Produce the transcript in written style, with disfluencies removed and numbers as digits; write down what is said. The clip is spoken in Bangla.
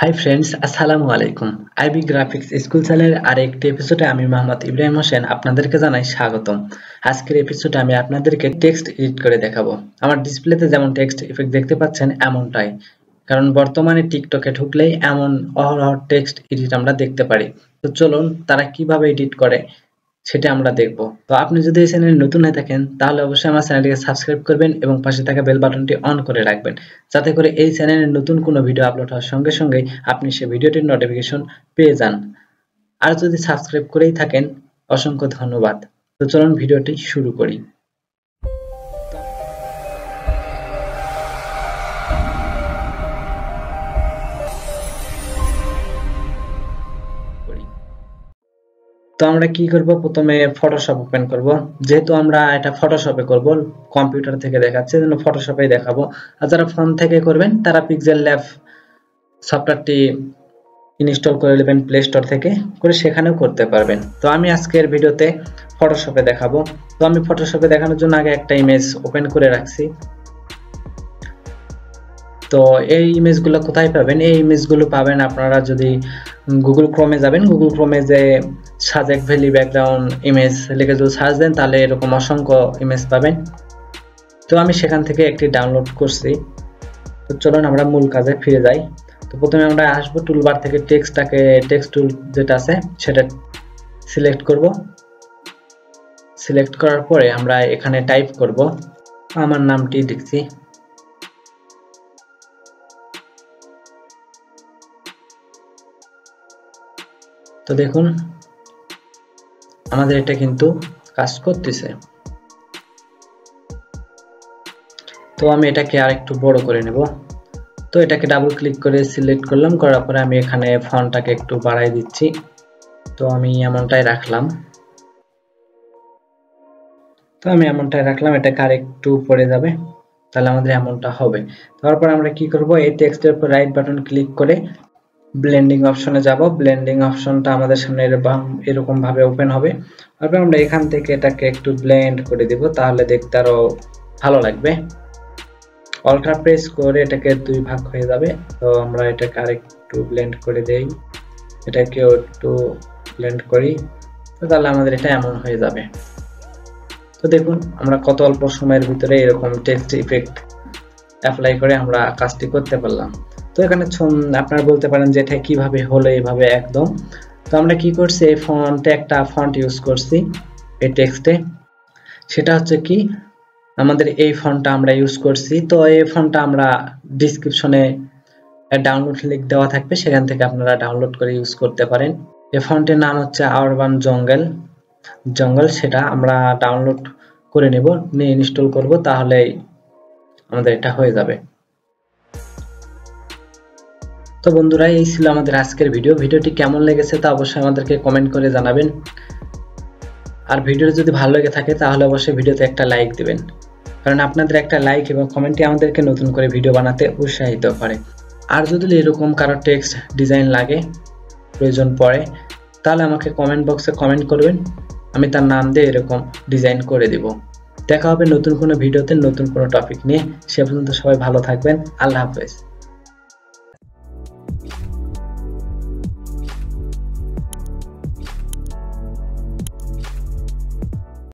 হাই ফ্রেন্ডস, আসসালামু আলাইকুম। আইবি গ্রাফিক্স স্কুল চ্যানেলের আরেকটি এপিসোডে আমি মোহাম্মদ ইব্রাহিম হোসেন আপনাদেরকে জানাই স্বাগতম। আজকের এপিসোডে আমি আপনাদেরকে টেক্সট এডিট করে দেখাবো। আমার ডিসপ্লেতে যেমন টেক্সট ইফেক্ট দেখতে পাচ্ছেন এমনটাই, কারণ বর্তমানে টিকটকে ঢুকলেই এমন অহরহ টেক্সট এডিট আমরা দেখতে পারি। তো চলুন তারা কিভাবে এডিট করে সেটা আমরা দেখব। তো আপনি যদি এই চ্যানেলে নতুন হয়ে থাকেন তাহলে অবশ্যই আমার চ্যানেলটিকে সাবস্ক্রাইব করবেন এবং পাশে থাকা বেল বাটনটি অন করে রাখবেন, যাতে করে এই চ্যানেলে নতুন কোনো ভিডিও আপলোড হওয়ার সঙ্গে সঙ্গেই আপনি সেই ভিডিওটির নোটিফিকেশন পেয়ে যান। আর যদি সাবস্ক্রাইব করেই থাকেন অসংখ্য ধন্যবাদ। তো চলুন ভিডিওটি শুরু করি। তো আমরা কি করব, প্রথমে ফটোশপ ওপেন করব। যেহেতু আমরা এটা ফটোশপে করব, কম্পিউটার থেকে দেখাচ্ছে জন্য ফটোশপেই দেখাবো। আর যারা ফোন থেকে করবেন তারা পিক্সেল ল্যাব সফটওয়্যারটি ইনস্টল করে নেবেন প্লে স্টোর থেকে, করে সেখানেও করতে পারবেন। তো আমি আজকের ভিডিওতে ফটোশপে দেখাবো। তো আমি ফটোশপে দেখানোর জন্য আগে একটা ইমেজ ওপেন করে রাখছি। তো এই ইমেজগুলো কোথায় পাবেন? এই ইমেজগুলো পাবেন আপনারা যদি গুগল ক্রোমে যাবেন। গুগল ক্রোমে যে সাজেক ভ্যালি ব্যাকগ্রাউন্ড ইমেজ লিখে যদি সার্চ দেন তাহলে এরকম অসংখ্য ইমেজ পাবেন। তো আমি সেখান থেকে একটি ডাউনলোড করছি। তো চলুন আমরা মূল কাজে ফিরে যাই। তো প্রথমে আমরা আসবো টুলবার থেকে টেক্সট টুল যেটা আছে সেটা সিলেক্ট করব। সিলেক্ট করার পরে আমরা এখানে টাইপ করব, আমার নামটি লিখছি। তো দেখুন আমাদের এটা কিন্তু কাজ করতেছে। তো আমি এটাকে আরেকটু বড় করে নেব। তো এটাকে ডাবল ক্লিক করে সিলেক্ট করলাম, করার পরে আমি এখানে ফন্টটাকে একটু বাড়াই দিচ্ছি। তো আমি এমনটাই রাখলাম। এটাকে আরেকটু উপরে যাবে, তাহলে আমাদের এমনটা হবে। তারপর আমরা কি করব, এই টেক্সটের উপর রাইট বাটন ক্লিক করে ব্লেন্ডিং অপশনে যাব। ব্লেন্ডিং অপশনটা আমাদের সামনে এরকম ভাবে ওপেন হবে। তারপর আমরা এখান থেকে এটাকে একটু ব্লেন্ড করে দিব, তাহলে দেখতে আরো ভালো লাগবে। অল্টার প্রেস করে এটাকে দুই ভাগ হয়ে যাবে। তো আমরা এটাকে আরেকটু ব্লেন্ড করে দেই, এটাকেও একটু ব্লেন্ড করি। তো তাহলে আমাদের এটা এমন হয়ে যাবে। তো দেখুন আমরা কত অল্প সময়ের ভিতরে এরকম টেক্সট ইফেক্ট অ্যাপ্লাই করে আমরা কাজটি করতে পারলাম। তো এখানে আপনারা বলতে পারেন যে এটা কিভাবে হলো এইভাবে একদম। তো আমরা কি করছি, এই ফন্টে একটা ফন্ট ইউজ করছি এই টেক্সটে, সেটা হচ্ছে কি আমাদের এই ফন্টটা আমরা ইউজ করছি। তো এই ফন্টটা আমরা ডেসক্রিপশনে ডাউনলোড লিংক দেওয়া থাকবে, সেখান থেকে আপনারা ডাউনলোড করে ইউজ করতে পারেন। এই ফন্টের নাম হচ্ছে 𝐅𝐨𝐧𝐭, সেটা আমরা ডাউনলোড করে নেব, নিয়ে ইনস্টল করব, তাহলেই আমাদের এটা হয়ে যাবে। তো বন্ধুরা, এই ছিল আমাদের আজকের ভিডিওটি কেমন লেগেছে তা অবশ্যই আমাদেরকে কমেন্ট করে জানাবেন। আর ভিডিওটি যদি ভালো লেগে থাকে তাহলে অবশ্যই ভিডিওতে একটা লাইক দিবেন, কারণ আপনাদের একটা লাইক এবং কমেন্টই আমাদেরকে নতুন করে ভিডিও বানাতে উৎসাহিত করে। আর যদি এরকম কারো টেক্সট ডিজাইন লাগে, প্রয়োজন পড়ে, তাহলে আমাকে কমেন্ট বক্সে কমেন্ট করবেন, আমি তার নাম দিয়ে এরকম ডিজাইন করে দিব। দেখা হবে নতুন কোনো ভিডিওতে নতুন কোনো টপিক নিয়ে। সে পর্যন্ত সবাই ভালো থাকবেন। আল্লাহ হাফেজ।